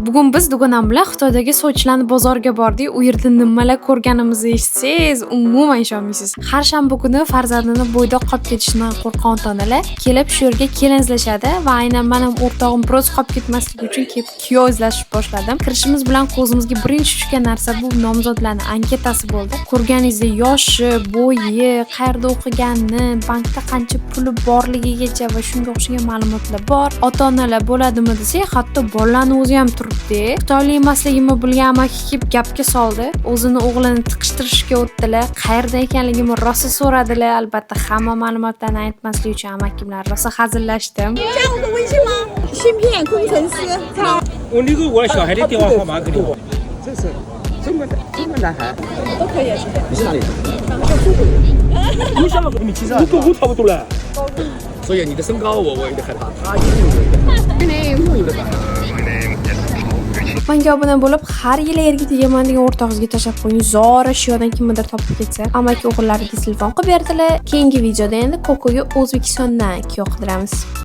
Bugun biz dugonam bilan Xitoydagi Sochiland bozoriga bordik. U yerda nimalar ko'rganimizni eshitsangiz, umuman ishonmaysiz. Har shanba kuni farzandini bo'ydoq qolib ketishidan qo'rqqan ota-onalar kelib shu yerga kelin izlashadi va aynan mening o'rtog'im biroz qolib ketmasligi uchun kelib kuyov izlashni boshladim. Kirishimiz bilan ko'zimizga birinchi tushgan narsa bu nomzodlarning anketasi bo'ldi. Ko'rganingizda yoshi, bo'yi, qayerda o'qigani, bankda qancha puli borligigacha va shunga o'xshagan ma'lumotlar bor. Ota-onalar bo'ladimi desak, hatto bolalarning o'zi ham turibdi. Xitoylik emasligimni bilgan amaki kelib gapga soldi. O'zini o'g'lini tiqishtirishga o'tdilar. Qayerda ekanligimni rosa so'radilar. Albatta hamma ma'lumotlarni aytmaslik uchun amaki bilan rosa hazillashdim. 加我的微信吗？芯片工程师。我留个我小孩的电话号码给你。这是中国男孩。都可以是的。你是哪里？你想了，你其实你跟我差不多了。所以你的身高我有点害怕，他一定有一点。Menga obuna bo'lib, har yili erga tegaman degan o'rtog'ingizga tashlab qo'ying. Zora shu yoqdan kimnidir topib ketsa, amaki o'g'illariga telefon qilib berdilar. Keyingi videoda endi Kokoga O'zbekistondan kuyov qidiramiz.